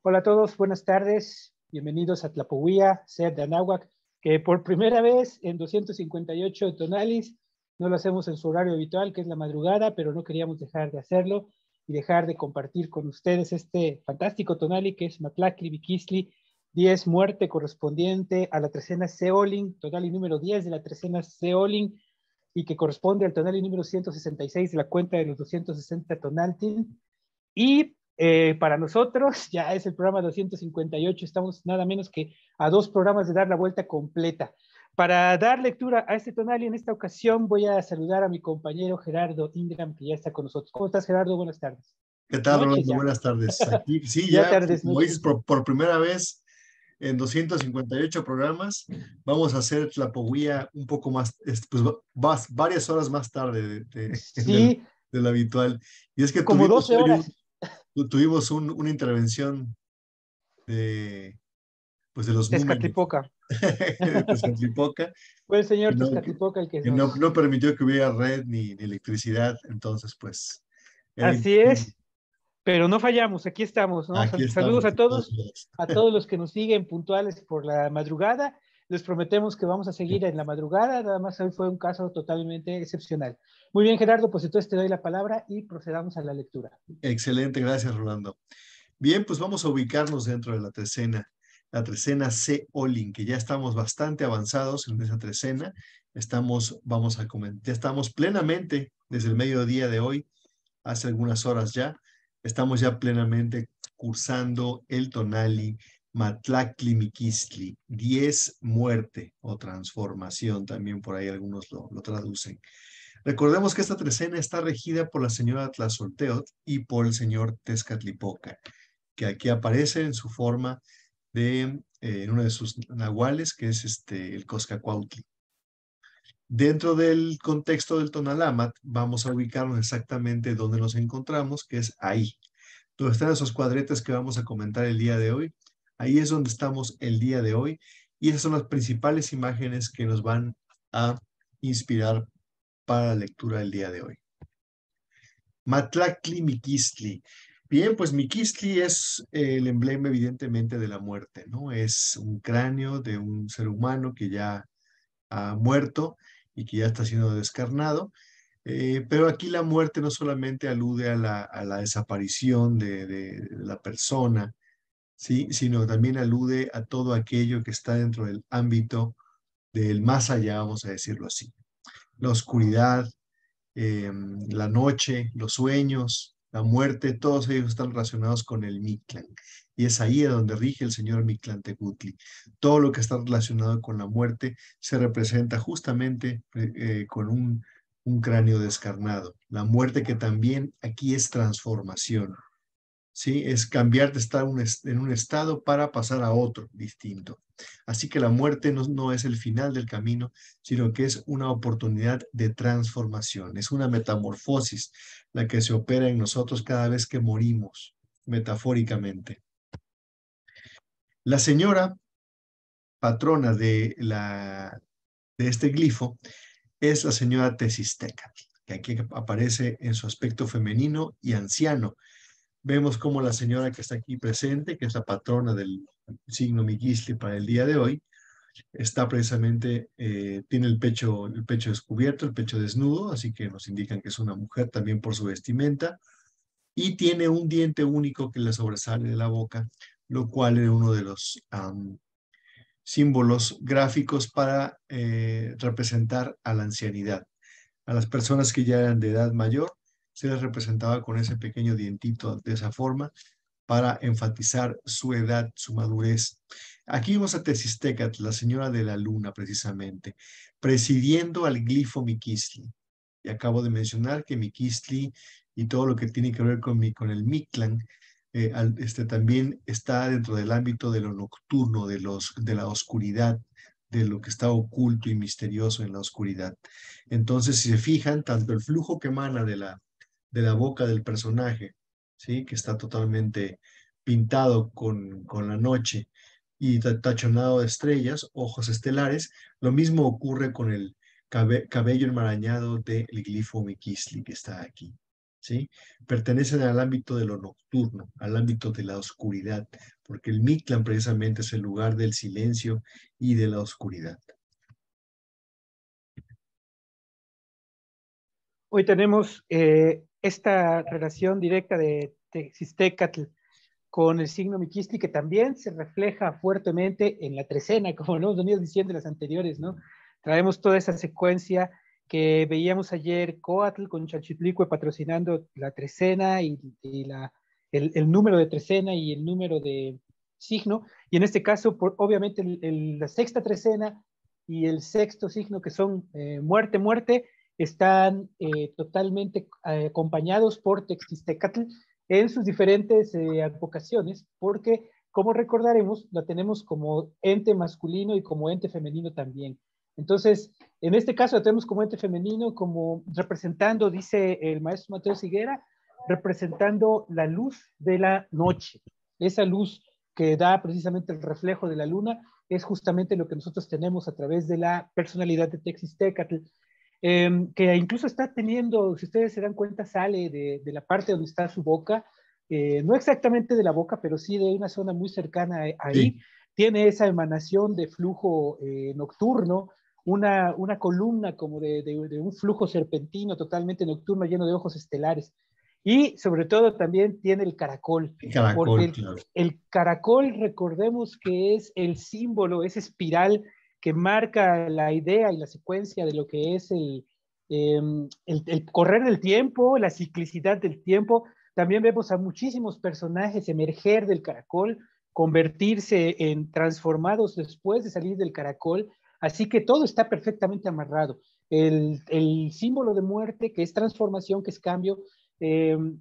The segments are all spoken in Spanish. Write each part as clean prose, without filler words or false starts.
Hola a todos, buenas tardes. Bienvenidos a Tlapohuía, Seat de Anáhuac, que por primera vez en 258 Tonalis, no lo hacemos en su horario habitual, que es la madrugada, pero no queríamos dejar de hacerlo y dejar de compartir con ustedes este fantástico Tonali que es Matlacli Miquistli 10 muerte correspondiente a la trecena Seolin, Tonali número 10 de la trecena Seolin, y que corresponde al Tonali número 166 de la cuenta de los 260 Tonaltin. Y para nosotros ya es el programa 258, estamos nada menos que a 2 programas de dar la vuelta completa. Para dar lectura a este tonal y en esta ocasión voy a saludar a mi compañero Gerardo Ingram, que ya está con nosotros. ¿Cómo estás, Gerardo? Buenas tardes. ¿Qué tal, Noches Rolando? ya. Buenas tardes. Aquí, sí, Ya ya, tardes, como dices, noches. por primera vez en 258 programas, vamos a hacer Tlapohuía un poco más, pues varias horas más tarde Sí, de lo habitual. Y es que como tuvimos 12 hoy horas. una intervención de, pues de los números Tezcatlipoca. de Tezcatlipoca, Fue el que señor no, Tezcatlipoca el que que no, nos... no permitió que hubiera red ni electricidad. Entonces, pues, era Así imposible. es. Pero no fallamos, aquí estamos, ¿no? Aquí Saludos estamos. a todos los que nos siguen puntuales por la madrugada. Les prometemos que vamos a seguir en la madrugada, nada más hoy fue un caso totalmente excepcional. Muy bien, Gerardo, pues entonces te doy la palabra y procedamos a la lectura. Excelente, gracias, Rolando. Bien, pues vamos a ubicarnos dentro de la trecena C-Olin, que ya estamos bastante avanzados en esa trecena. Ya estamos plenamente desde el mediodía de hoy, hace algunas horas ya, estamos ya plenamente cursando el tonali Matlacli Miquistli, 10 muerte o transformación, también por ahí algunos lo traducen. Recordemos que esta trecena está regida por la señora Tlazolteotl y por el señor Tezcatlipoca, que aquí aparece en su forma en uno de sus nahuales, que es el Coscacuautli. Dentro del contexto del Tonalámatl, vamos a ubicarnos exactamente donde nos encontramos, que es ahí, donde están esos cuadretes que vamos a comentar el día de hoy. Ahí es donde estamos el día de hoy, y esas son las principales imágenes que nos van a inspirar para la lectura del día de hoy. Matlacli Miquistli. Bien, pues Miquistli es el emblema evidentemente de la muerte, ¿no? Es un cráneo de un ser humano que ya ha muerto y que ya está siendo descarnado, pero aquí la muerte no solamente alude a la desaparición de la persona, ¿sí? Sino también alude a todo aquello que está dentro del ámbito del más allá, vamos a decirlo así. La oscuridad, la noche, los sueños, la muerte, todos ellos están relacionados con el Mictlán. Y es ahí a donde rige el señor Mictlantecutli. Todo lo que está relacionado con la muerte se representa justamente con un cráneo descarnado. La muerte que también aquí es transformación. ¿Sí? Es cambiar de estar en un estado para pasar a otro distinto. Así que la muerte no es el final del camino, sino que es una oportunidad de transformación, es una metamorfosis la que se opera en nosotros cada vez que morimos, metafóricamente. La señora patrona de este glifo es la señora Tesistecatl, que aquí aparece en su aspecto femenino y anciano. Vemos como la señora que está aquí presente, que es la patrona del signo Miquistli para el día de hoy, está precisamente, tiene el pecho descubierto, el pecho desnudo, así que nos indican que es una mujer también por su vestimenta, y tiene un diente único que le sobresale de la boca, lo cual es uno de los símbolos gráficos para representar a la ancianidad. A las personas que ya eran de edad mayor, se les representaba con ese pequeño dientito de esa forma para enfatizar su edad, su madurez. Aquí vemos a Tesistecatl, la señora de la luna, precisamente, presidiendo al glifo Miquistli. Y acabo de mencionar que Miquistli y todo lo que tiene que ver con el Mictlán, también está dentro del ámbito de lo nocturno, de la oscuridad, de lo que está oculto y misterioso en la oscuridad. Entonces, si se fijan, tanto el flujo que emana de la boca del personaje, ¿sí? Que está totalmente pintado con la noche y tachonado de estrellas, ojos estelares, lo mismo ocurre con el cabello enmarañado del glifo Miquistli que está aquí. ¿sí? Pertenecen al ámbito de lo nocturno, al ámbito de la oscuridad, porque el Mictlán precisamente es el lugar del silencio y de la oscuridad. Hoy tenemos esta relación directa de Texistecatl con el signo Miquistli, que también se refleja fuertemente en la trecena, como lo hemos venido diciendo en las anteriores, ¿no? Traemos toda esa secuencia que veíamos ayer, Coatl con Chalchitlicue patrocinando la trecena y el número de trecena y el número de signo, y en este caso, obviamente, la sexta trecena y el sexto signo, que son muerte, muerte, están totalmente acompañados por Texistecatl en sus diferentes advocaciones, porque, como recordaremos, la tenemos como ente masculino y como ente femenino también. Entonces, en este caso la tenemos como ente femenino, como representando, dice el maestro Mateo Siguera, representando la luz de la noche. Esa luz que da precisamente el reflejo de la luna es justamente lo que nosotros tenemos a través de la personalidad de Texistecatl, que incluso está teniendo, si ustedes se dan cuenta, sale de la parte donde está su boca, no exactamente de la boca, pero sí de una zona muy cercana ahí, Sí, tiene esa emanación de flujo nocturno, una columna como de un flujo serpentino totalmente nocturno lleno de ojos estelares. Y sobre todo también tiene el caracol, el porque caracol, claro. el caracol, recordemos que es el símbolo, esa espiral que marca la idea y la secuencia de lo que es el correr del tiempo, la ciclicidad del tiempo. También vemos a muchísimos personajes emerger del caracol, convertirse en transformados después de salir del caracol, así que todo está perfectamente amarrado. El símbolo de muerte, que es transformación, que es cambio,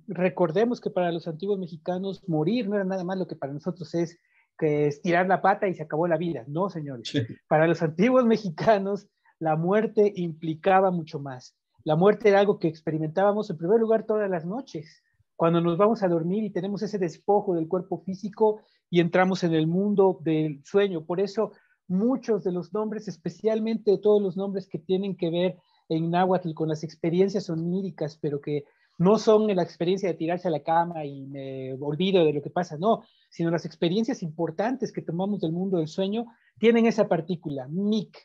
recordemos que para los antiguos mexicanos morir no era nada más lo que para nosotros es que estirar la pata y se acabó la vida. No, señores. Sí. Para los antiguos mexicanos, la muerte implicaba mucho más. La muerte era algo que experimentábamos en primer lugar todas las noches, cuando nos vamos a dormir y tenemos ese despojo del cuerpo físico y entramos en el mundo del sueño. Por eso muchos de los nombres, especialmente todos los nombres que tienen que ver en náhuatl con las experiencias oníricas, pero que no son la experiencia de tirarse a la cama y me olvido de lo que pasa, no, sino las experiencias importantes que tomamos del mundo del sueño tienen esa partícula, mic.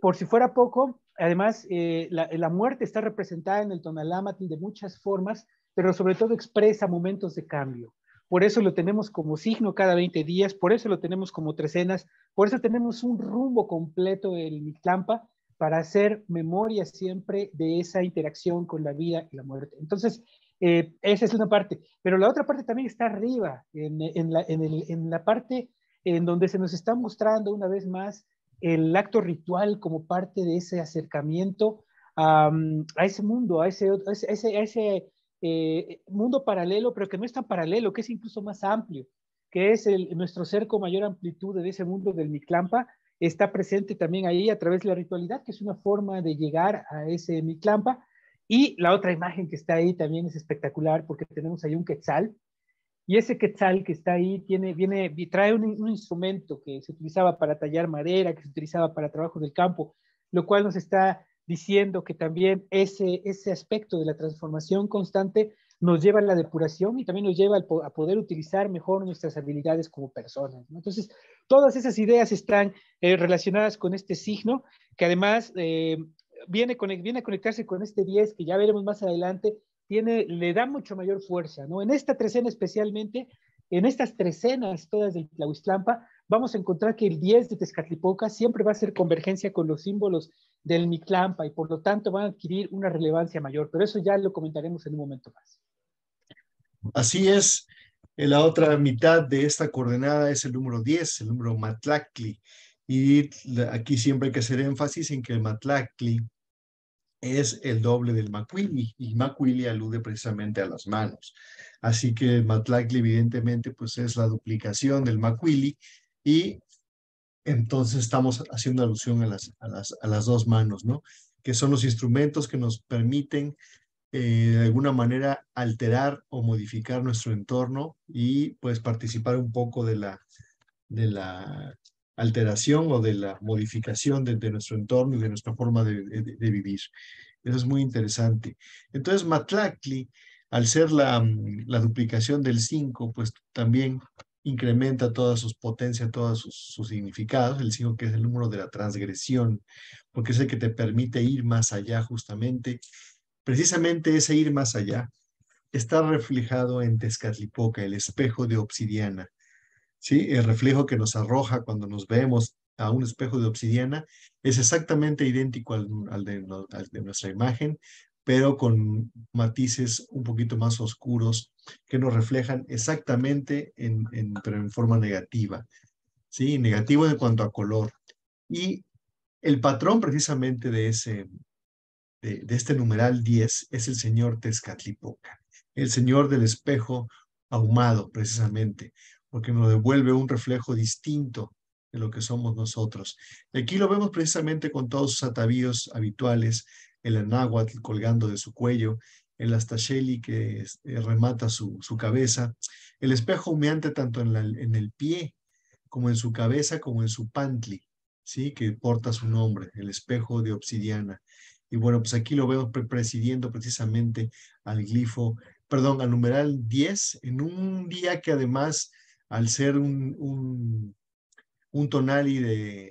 Por si fuera poco, además, la muerte está representada en el tonalámatl de muchas formas, pero sobre todo expresa momentos de cambio. Por eso lo tenemos como signo cada 20 días, por eso lo tenemos como trecenas, por eso tenemos un rumbo completo del Mictlampa para hacer memoria siempre de esa interacción con la vida y la muerte. Entonces, esa es una parte, pero la otra parte también está arriba, en la parte en donde se nos está mostrando una vez más el acto ritual como parte de ese acercamiento a ese mundo, a ese mundo paralelo, pero que no es tan paralelo, que es incluso más amplio, que es nuestro ser con mayor amplitud de ese mundo del Mictlampa, está presente también ahí a través de la ritualidad, que es una forma de llegar a ese Mictlampa. Y la otra imagen que está ahí también es espectacular, porque tenemos ahí un quetzal, y ese quetzal que está ahí trae un instrumento que se utilizaba para tallar madera, que se utilizaba para trabajo del campo, lo cual nos está diciendo que también ese aspecto de la transformación constante nos lleva a la depuración y también nos lleva a poder utilizar mejor nuestras habilidades como personas, ¿no? Entonces, todas esas ideas están relacionadas con este signo, que además viene a conectarse con este 10, que ya veremos más adelante, le da mucho mayor fuerza, ¿no? En esta trecena especialmente, en estas trecenas todas del Tlahuistlampa, vamos a encontrar que el 10 de Tezcatlipoca siempre va a ser convergencia con los símbolos del Mictlampa y por lo tanto van a adquirir una relevancia mayor, pero eso ya lo comentaremos en un momento más. Así es. La otra mitad de esta coordenada es el número 10, el número Matlactli. Y aquí siempre hay que hacer énfasis en que el Matlactli es el doble del Macuili, y Macuili alude precisamente a las manos. Así que el Matlactli evidentemente pues es la duplicación del Macuili, y entonces estamos haciendo alusión a las dos manos, ¿no? Que son los instrumentos que nos permiten de alguna manera alterar o modificar nuestro entorno y pues participar un poco de la alteración o de la modificación de nuestro entorno y de nuestra forma de vivir. Eso es muy interesante. Entonces, Matlactli, al ser la duplicación del 5, pues también incrementa todas sus potencias, todos sus significados. El 5 que es el número de la transgresión, porque es el que te permite ir más allá justamente. Precisamente ese ir más allá está reflejado en Tezcatlipoca, el espejo de obsidiana. ¿Sí? El reflejo que nos arroja cuando nos vemos a un espejo de obsidiana es exactamente idéntico al de nuestra imagen, pero con matices un poquito más oscuros que nos reflejan exactamente, pero en forma negativa, ¿sí? Negativo en cuanto a color. Y el patrón precisamente de este numeral 10 es el señor Tezcatlipoca, el señor del espejo ahumado, precisamente, porque nos devuelve un reflejo distinto de lo que somos nosotros. Aquí lo vemos precisamente con todos sus atavíos habituales, el anáhuatl colgando de su cuello, el astacheli que remata su cabeza, el espejo humeante tanto en el pie como en su cabeza, como en su pantli, ¿sí? Que porta su nombre, el espejo de obsidiana. Y bueno, pues aquí lo vemos presidiendo precisamente al glifo, perdón, al numeral 10, en un día que además, al ser un tonali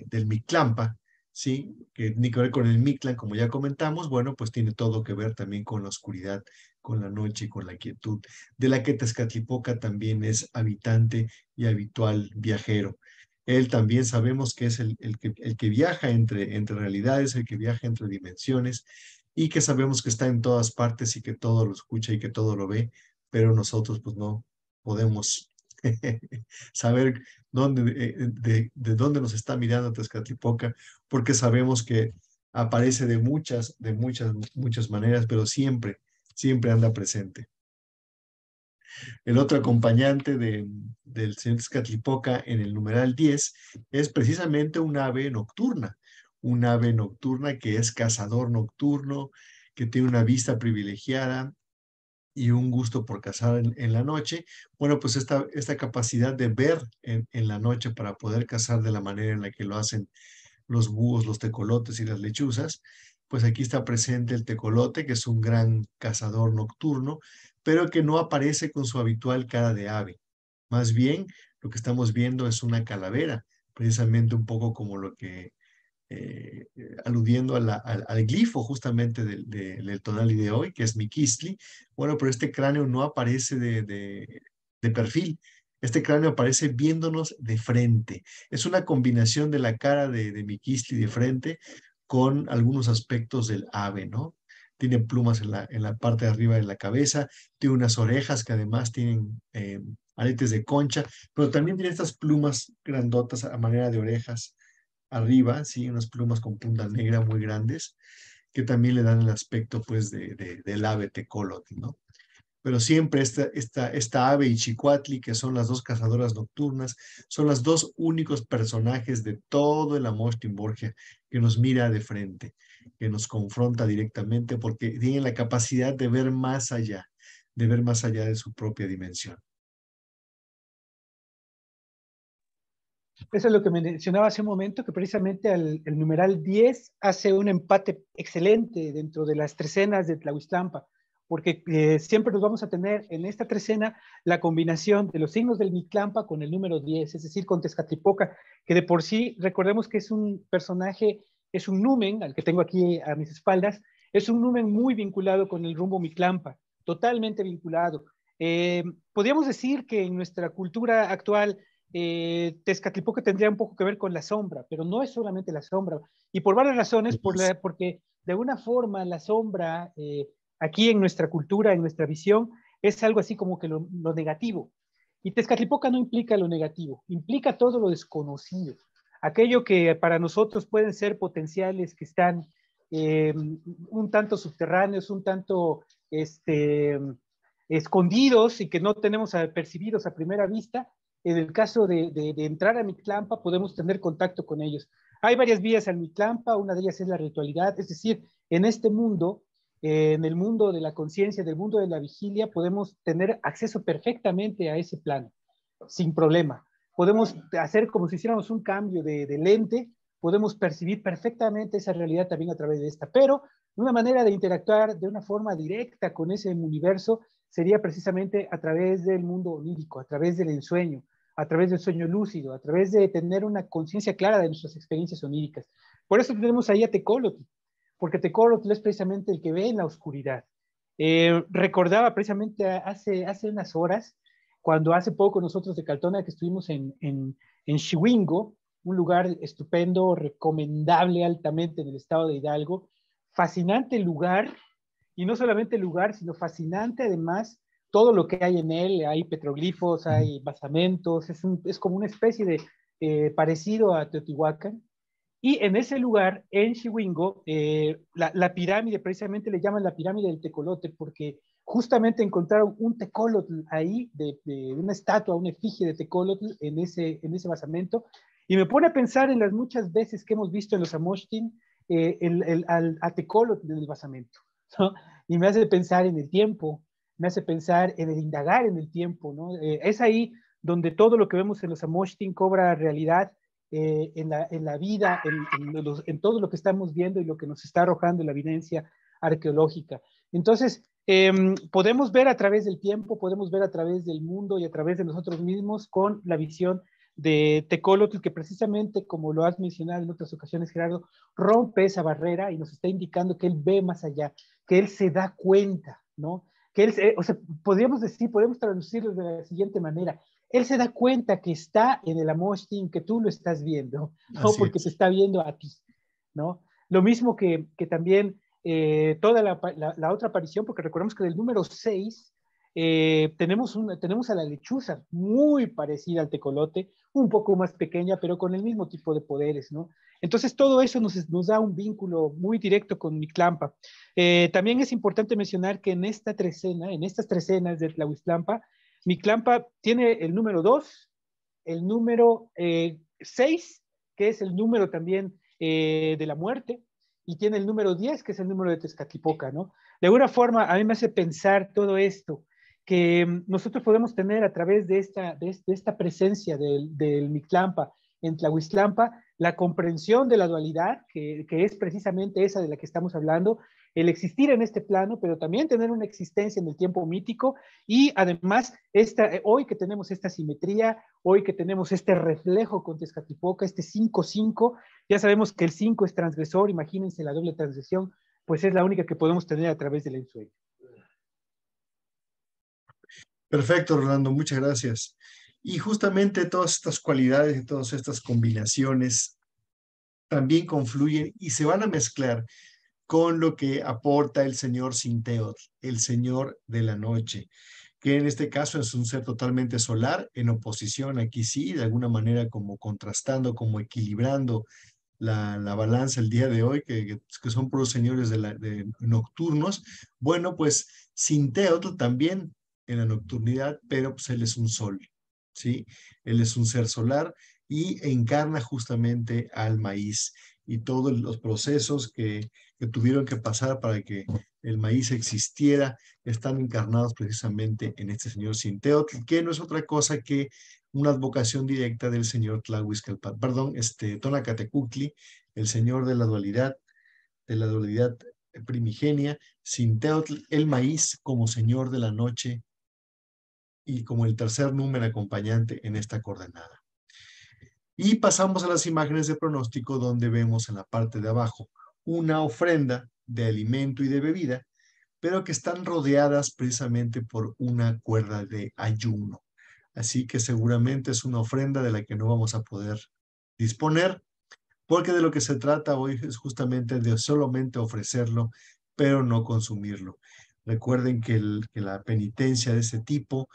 del Mictlampa, ¿sí? Que tiene que ver con el Mictlán, como ya comentamos, bueno, pues tiene todo que ver también con la oscuridad, con la noche y con la quietud, de la que Tezcatlipoca también es habitante y habitual viajero. Él también sabemos que es el que viaja entre realidades, el que viaja entre dimensiones y que sabemos que está en todas partes y que todo lo escucha y que todo lo ve, pero nosotros pues no podemos saber de dónde nos está mirando Tezcatlipoca, porque sabemos que aparece muchas maneras, pero siempre anda presente. El otro acompañante del señor Tezcatlipoca en el numeral 10 es precisamente un ave nocturna que es cazador nocturno, que tiene una vista privilegiada y un gusto por cazar en la noche. Bueno, pues esta capacidad de ver en la noche para poder cazar de la manera en la que lo hacen los búhos, los tecolotes y las lechuzas, pues aquí está presente el tecolote, que es un gran cazador nocturno, pero que no aparece con su habitual cara de ave. Más bien, lo que estamos viendo es una calavera, precisamente un poco como lo que aludiendo al glifo justamente del tonali de hoy, que es Miquistli. Bueno, pero este cráneo no aparece de perfil. Este cráneo aparece viéndonos de frente. Es una combinación de la cara de Miquistli de frente con algunos aspectos del ave, ¿no? Tiene plumas en la parte de arriba de la cabeza, tiene unas orejas que además tienen aretes de concha, pero también tiene estas plumas grandotas a manera de orejas arriba, sí, unas plumas con punta negra muy grandes, que también le dan el aspecto, pues, del ave tecolote, ¿no? Pero siempre esta ave y Chicuatli, que son las dos cazadoras nocturnas, son los dos únicos personajes de todo el Amostin Borgia que nos mira de frente, que nos confronta directamente, porque tienen la capacidad de ver más allá de su propia dimensión. Eso es lo que me mencionaba hace un momento, que precisamente el numeral 10 hace un empate excelente dentro de las trecenas de Tlahuiztlampa, porque siempre nos vamos a tener en esta trecena la combinación de los signos del Mictlampa con el número 10, es decir, con Tezcatlipoca, que de por sí, recordemos que es un personaje, es un numen, al que tengo aquí a mis espaldas, es un numen muy vinculado con el rumbo Mictlampa, totalmente vinculado. Podríamos decir que en nuestra cultura actual, Tezcatlipoca tendría un poco que ver con la sombra, pero no es solamente la sombra, y por varias razones, porque de alguna forma la sombra, aquí en nuestra cultura, en nuestra visión, es algo así como que lo negativo, y Tezcatlipoca no implica lo negativo, implica todo lo desconocido, aquello que para nosotros pueden ser potenciales que están un tanto subterráneos, un tanto escondidos y que no tenemos percibidos a primera vista. En el caso de entrar a Mictlampa, podemos tener contacto con ellos. Hay varias vías al Mictlampa, una de ellas es la ritualidad, es decir, en este mundo, en el mundo de la conciencia, del mundo de la vigilia, podemos tener acceso perfectamente a ese plano, sin problema. Podemos hacer como si hiciéramos un cambio de lente, podemos percibir perfectamente esa realidad también a través de esta, pero Una manera de interactuar de una forma directa con ese universo sería precisamente a través del mundo onírico, a través del ensueño, a través del sueño lúcido, a través de tener una conciencia clara de nuestras experiencias oníricas. Por eso tenemos ahí a Tecolotl, porque Tecolotl es precisamente el que ve en la oscuridad. Recordaba precisamente hace unas horas, cuando hace poco nosotros de Caltona que estuvimos en Xihuingo, un lugar estupendo, recomendable altamente en el estado de Hidalgo, fascinante lugar, y no solamente el lugar, sino fascinante además todo lo que hay en él, hay petroglifos, hay basamentos, es como una especie de parecido a Teotihuacán. Y en ese lugar, en Xihuingo, la pirámide, precisamente le llaman la pirámide del tecolote, porque justamente encontraron un tecolotl ahí, de una estatua, una efigie de tecolotl en ese basamento, y me pone a pensar en las muchas veces que hemos visto en los Amoshtin a tecolotl en el basamento, ¿no? Y me hace pensar en el tiempo, me hace pensar en el indagar en el tiempo, ¿no? Es ahí donde todo lo que vemos en los Amoshtin cobra realidad, en la vida, en todo lo que estamos viendo y lo que nos está arrojando la evidencia arqueológica. Entonces, podemos ver a través del tiempo, podemos ver a través del mundo y a través de nosotros mismos con la visión de Tecolotl, que precisamente, como lo has mencionado en otras ocasiones, Gerardo, rompe esa barrera y nos está indicando que él ve más allá, que él se da cuenta, ¿no? Que él, o sea, podríamos decir, podemos traducirlo de la siguiente manera: él se da cuenta que está en el Amoshtin, que tú lo estás viendo, ¿no? Así Porque te es. está viendo a ti, ¿no? Lo mismo que también toda la otra aparición, porque recordemos que del número 6 tenemos a la lechuza, muy parecida al tecolote, un poco más pequeña, pero con el mismo tipo de poderes, ¿no? Entonces todo eso nos da un vínculo muy directo con Mictlampa. También es importante mencionar que en estas trecenas de Tlahuiztlampa, Mictlampa tiene el número 2, el número 6, que es el número también de la muerte, y tiene el número 10, que es el número de Tezcatlipoca, ¿no? De alguna forma, a mí me hace pensar todo esto, que nosotros podemos tener a través de esta presencia del Mictlampa en Tlahuiztlampa, la comprensión de la dualidad, que es precisamente esa de la que estamos hablando, el existir en este plano, pero también tener una existencia en el tiempo mítico, y además hoy que tenemos esta simetría, hoy que tenemos este reflejo con Tezcatlipoca, este 5-5, ya sabemos que el 5 es transgresor, imagínense la doble transgresión, pues es la única que podemos tener a través del ensueño. Perfecto, Rolando, muchas gracias. Y justamente todas estas cualidades y todas estas combinaciones también confluyen y se van a mezclar con lo que aporta el señor Sinteotl, el señor de la noche, que en este caso es un ser totalmente solar, en oposición aquí sí, de alguna manera como contrastando, como equilibrando la balanza el día de hoy, que son puros señores de nocturnos. Bueno, pues Sinteotl también en la nocturnidad, pero pues él es un sol, ¿sí? Él es un ser solar y encarna justamente al maíz y todos los procesos que tuvieron que pasar para que el maíz existiera, están encarnados precisamente en este señor Sinteotl, que no es otra cosa que una advocación directa del señor Tlahuizcalpan, perdón, Tonacatecutli, el señor de la dualidad primigenia, Sinteotl, el maíz como señor de la noche y como el tercer número acompañante en esta coordenada. Y pasamos a las imágenes de pronóstico donde vemos en la parte de abajo una ofrenda de alimento y de bebida, pero que están rodeadas precisamente por una cuerda de ayuno. Así que seguramente es una ofrenda de la que no vamos a poder disponer, porque de lo que se trata hoy es justamente de solamente ofrecerlo, pero no consumirlo. Recuerden que la penitencia de ese tipo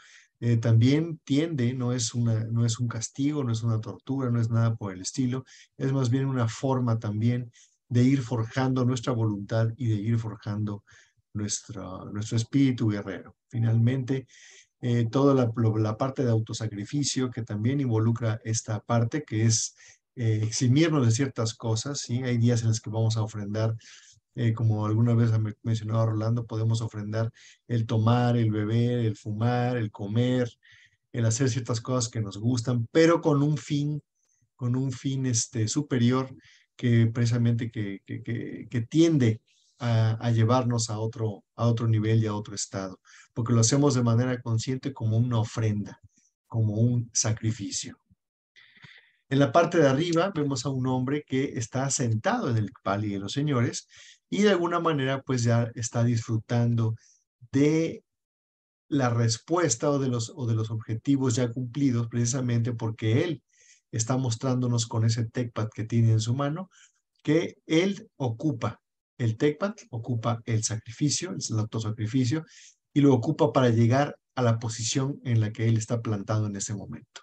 también tiende, no es un castigo, no es una tortura, no es nada por el estilo, es más bien una forma también de ir forjando nuestra voluntad y de ir forjando nuestro espíritu guerrero. Finalmente, toda la parte de autosacrificio que también involucra esta parte que es eximirnos de ciertas cosas, ¿sí? Hay días en los que vamos a ofrendar, como alguna vez mencionaba Rolando, podemos ofrendar el tomar, el beber, el fumar, el comer, el hacer ciertas cosas que nos gustan, pero con un fin superior que precisamente que tiende a llevarnos a otro nivel y a otro estado, porque lo hacemos de manera consciente como una ofrenda, como un sacrificio. En la parte de arriba vemos a un hombre que está sentado en el Valle de los Señores y de alguna manera pues ya está disfrutando de la respuesta o de los objetivos ya cumplidos, precisamente porque él está mostrándonos con ese tecpat que tiene en su mano que él ocupa. El tecpat ocupa el sacrificio, el autosacrificio, y lo ocupa para llegar a la posición en la que él está plantado en ese momento.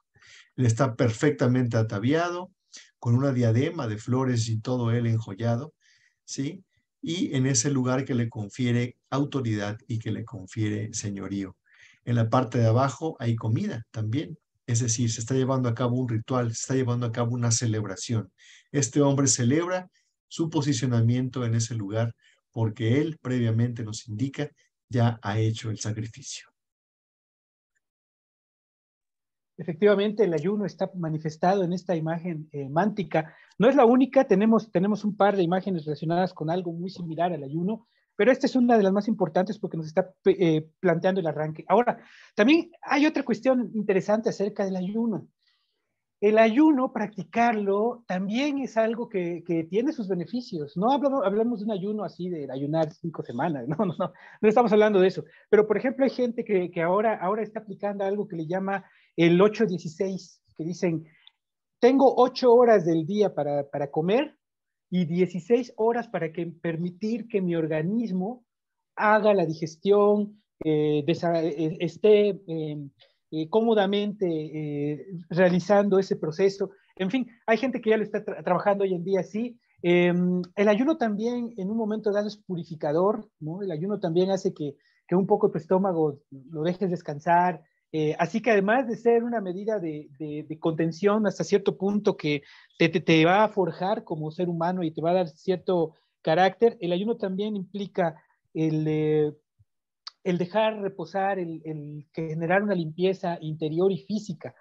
Él está perfectamente ataviado, con una diadema de flores y todo él enjollado, ¿sí? Y en ese lugar que le confiere autoridad y que le confiere señorío. En la parte de abajo hay comida también, es decir, se está llevando a cabo un ritual, se está llevando a cabo una celebración. Este hombre celebra su posicionamiento en ese lugar porque él previamente nos indica ya ha hecho el sacrificio. Efectivamente, el ayuno está manifestado en esta imagen mántica. No es la única, tenemos un par de imágenes relacionadas con algo muy similar al ayuno, pero esta es una de las más importantes porque nos está planteando el arranque. Ahora, también hay otra cuestión interesante acerca del ayuno. El ayuno, practicarlo, también es algo que tiene sus beneficios. No hablamos de un ayuno así de ayunar 5 semanas, no estamos hablando de eso. Pero, por ejemplo, hay gente que ahora está aplicando algo que le llama el 8-16, que dicen, tengo 8 horas del día para comer y 16 horas para permitir que mi organismo haga la digestión, esté cómodamente realizando ese proceso. En fin, hay gente que ya lo está trabajando hoy en día así. El ayuno también en un momento dado es purificador, ¿no? El ayuno también hace que un poco tu estómago lo dejes descansar. Así que además de ser una medida de contención hasta cierto punto que te va a forjar como ser humano y te va a dar cierto carácter, el ayuno también implica el dejar reposar, el generar una limpieza interior y física.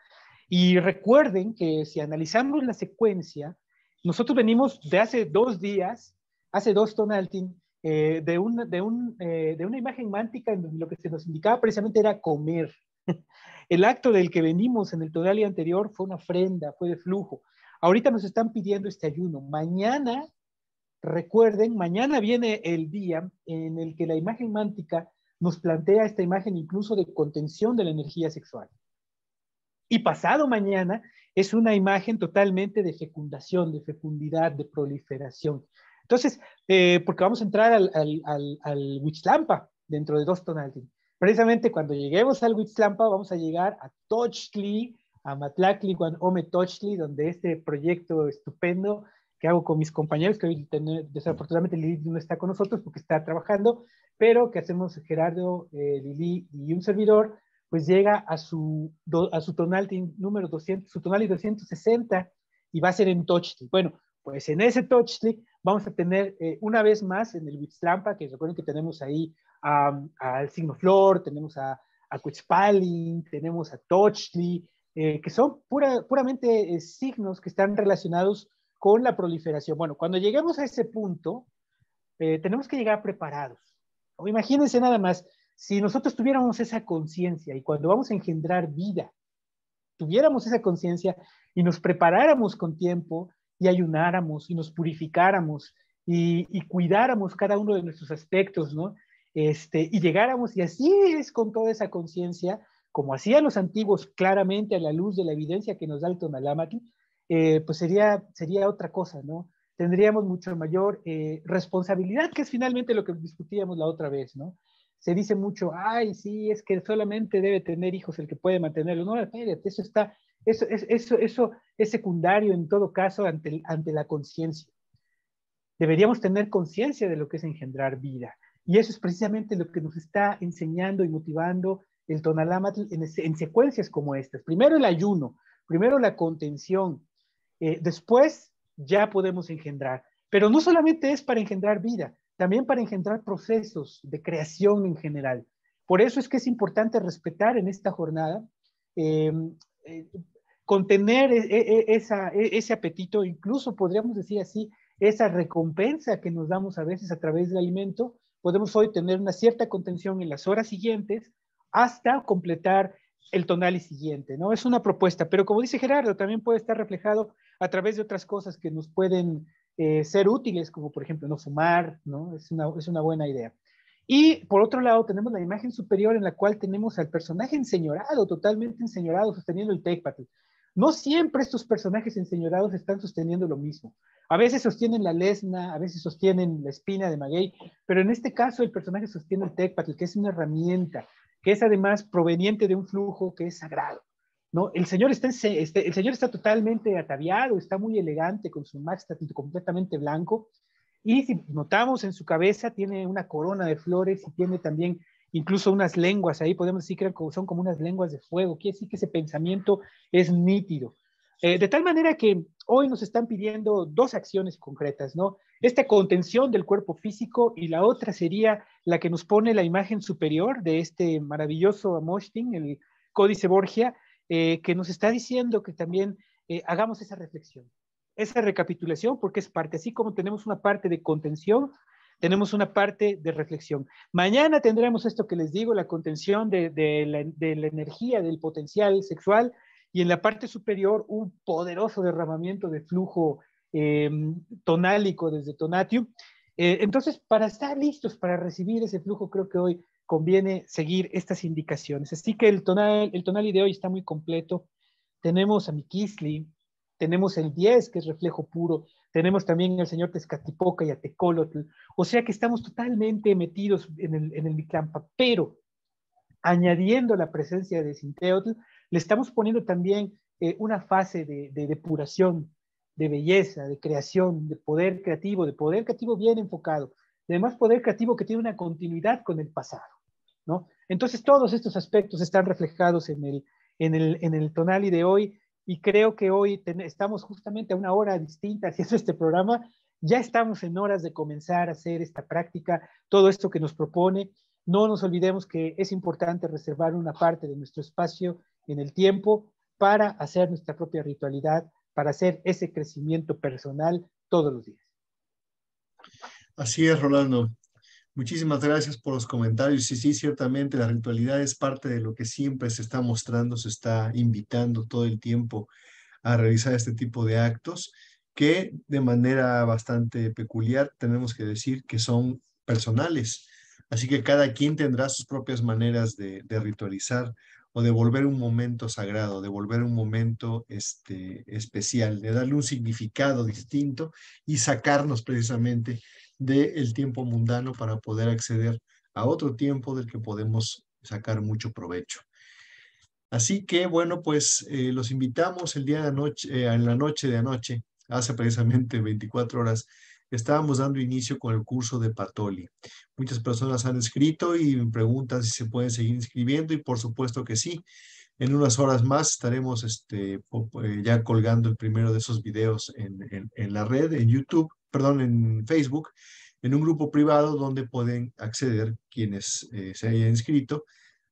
Y recuerden que si analizamos la secuencia, nosotros venimos de hace 2 días, hace 2 tonaltin, de una imagen mántica en donde lo que se nos indicaba precisamente era comer. El acto del que venimos en el tonali anterior fue una ofrenda, fue de flujo. Ahorita nos están pidiendo este ayuno. Mañana, recuerden, mañana viene el día en el que la imagen mántica nos plantea esta imagen incluso de contención de la energía sexual. Y pasado mañana es una imagen totalmente de fecundación, de fecundidad, de proliferación. Entonces, porque vamos a entrar al Huitzlampa dentro de 2 tonaltin. Precisamente cuando lleguemos al Huitzlampa vamos a llegar a Tochtli, a Matlacli, Ome Tochtli, donde este proyecto estupendo que hago con mis compañeros, que hoy desafortunadamente Lili no está con nosotros porque está trabajando, pero que hacemos Gerardo, Lili y un servidor, pues llega a su tonal número 200, su tonal 260 y va a ser en Tochtli. Bueno, pues en ese Tochtli vamos a tener una vez más en el Huitzlampa, que recuerden que tenemos ahí al signo flor, tenemos a Cuitzpalin, tenemos a Tochtli, que son puramente signos que están relacionados con la proliferación. Bueno, cuando lleguemos a ese punto, tenemos que llegar preparados. O imagínense nada más, si nosotros tuviéramos esa conciencia y cuando vamos a engendrar vida, tuviéramos esa conciencia y nos preparáramos con tiempo y ayunáramos y nos purificáramos y cuidáramos cada uno de nuestros aspectos, ¿no? Y llegáramos, y así es con toda esa conciencia, como hacían los antiguos claramente a la luz de la evidencia que nos da el Tonalámatl, pues sería otra cosa, ¿no? Tendríamos mucho mayor responsabilidad, que es finalmente lo que discutíamos la otra vez, ¿no? Se dice mucho, ay, sí, es que solamente debe tener hijos el que puede mantenerlos. No, espérate, eso es secundario en todo caso ante la conciencia. Deberíamos tener conciencia de lo que es engendrar vida. Y eso es precisamente lo que nos está enseñando y motivando el Tonalámatl en secuencias como estas. Primero el ayuno, primero la contención, después ya podemos engendrar. Pero no solamente es para engendrar vida, también para engendrar procesos de creación en general. Por eso es que es importante respetar en esta jornada, contener ese apetito, incluso podríamos decir así, esa recompensa que nos damos a veces a través del alimento, podemos hoy tener una cierta contención en las horas siguientes hasta completar el tonal siguiente, ¿no? Es una propuesta, pero como dice Gerardo, también puede estar reflejado a través de otras cosas que nos pueden ser útiles, como por ejemplo no fumar, ¿no? Es una buena idea. Y por otro lado, tenemos la imagen superior en la cual tenemos al personaje enseñorado, totalmente enseñorado, sosteniendo el Tecpatl. No siempre estos personajes enseñorados están sosteniendo lo mismo. A veces sostienen la lesna, a veces sostienen la espina de maguey, pero en este caso el personaje sostiene el Tecpatl, que es una herramienta, que es además proveniente de un flujo que es sagrado. ¿No? El señor está totalmente ataviado, está muy elegante con su maxtat completamente blanco, y si notamos en su cabeza tiene una corona de flores y tiene también incluso unas lenguas, ahí podemos decir que son como unas lenguas de fuego, quiere decir que ese pensamiento es nítido. De tal manera que hoy nos están pidiendo dos acciones concretas, ¿no? Esta contención del cuerpo físico y la otra sería la que nos pone la imagen superior de este maravilloso Amoshtin, el Códice Borgia, que nos está diciendo que también hagamos esa reflexión, esa recapitulación, porque es parte, así como tenemos una parte de contención, tenemos una parte de reflexión. Mañana tendremos esto que les digo, la contención de la energía, del potencial sexual, y en la parte superior un poderoso derramamiento de flujo tonálico desde Tonatiuh. Entonces, para estar listos para recibir ese flujo, creo que hoy conviene seguir estas indicaciones. Así que el tonali de hoy está muy completo. Tenemos a Miquisli, tenemos el 10, que es reflejo puro, tenemos también el señor Tezcatlipoca y a Tecolotl, o sea que estamos totalmente metidos en el Mictlampa, pero añadiendo la presencia de Sinteotl, le estamos poniendo también una fase de depuración, de belleza, de creación, de poder creativo bien enfocado, además poder creativo que tiene una continuidad con el pasado, ¿no? Entonces todos estos aspectos están reflejados en el Tonali de hoy, y creo que hoy estamos justamente a una hora distinta haciendo este programa, ya estamos en horas de comenzar a hacer esta práctica, todo esto que nos propone. No nos olvidemos que es importante reservar una parte de nuestro espacio en el tiempo para hacer nuestra propia ritualidad, para hacer ese crecimiento personal todos los días. Así es, Rolando. Muchísimas gracias por los comentarios. Y sí, ciertamente la ritualidad es parte de lo que siempre se está mostrando, se está invitando todo el tiempo a realizar este tipo de actos que de manera bastante peculiar tenemos que decir que son personales. Así que cada quien tendrá sus propias maneras de ritualizar o de volver un momento sagrado, de volver un momento especial, de darle un significado distinto y sacarnos precisamente del tiempo mundano para poder acceder a otro tiempo del que podemos sacar mucho provecho. Así que, bueno, pues los invitamos el día de anoche, en la noche de anoche, hace precisamente 24 horas, estábamos dando inicio con el curso de Patoli. Muchas personas han escrito y me preguntan si se pueden seguir inscribiendo, y por supuesto que sí. En unas horas más estaremos ya colgando el primero de esos videos en la red, en YouTube, perdón, en Facebook, en un grupo privado donde pueden acceder quienes se hayan inscrito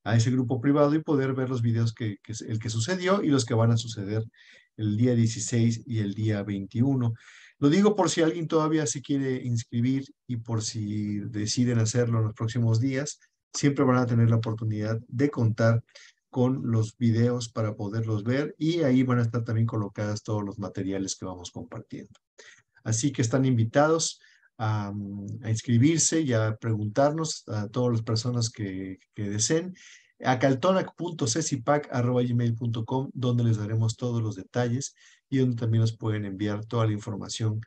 a ese grupo privado y poder ver los videos el que sucedió y los que van a suceder el día 16 y el día 21. Lo digo por si alguien todavía se quiere inscribir y por si deciden hacerlo en los próximos días, siempre van a tener la oportunidad de contar con los videos para poderlos ver, y ahí van a estar también colocadas todos los materiales que vamos compartiendo. Así que están invitados a inscribirse y a preguntarnos a todas las personas que deseen a caltonac.cecipac@gmail.com, donde les daremos todos los detalles y donde también nos pueden enviar toda la información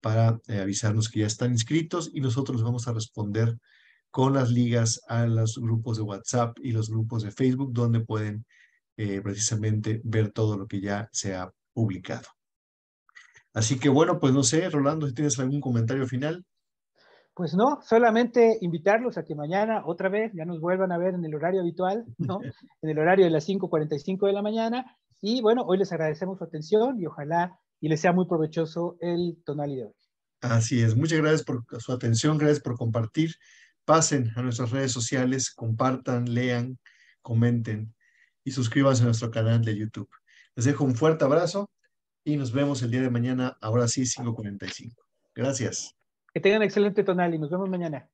para avisarnos que ya están inscritos, y nosotros les vamos a responder con las ligas a los grupos de WhatsApp y los grupos de Facebook, donde pueden precisamente ver todo lo que ya se ha publicado. Así que bueno, pues no sé, Rolando, si tienes algún comentario final. Pues no, solamente invitarlos a que mañana otra vez ya nos vuelvan a ver en el horario habitual, ¿no? En el horario de las 5:45 de la mañana. Y bueno, hoy les agradecemos su atención y ojalá y les sea muy provechoso el Tonali de hoy. Así es, muchas gracias por su atención, gracias por compartir. Pasen a nuestras redes sociales, compartan, lean, comenten y suscríbanse a nuestro canal de YouTube. Les dejo un fuerte abrazo y nos vemos el día de mañana, ahora sí, 5:45. Gracias. Que tengan excelente tonal y nos vemos mañana.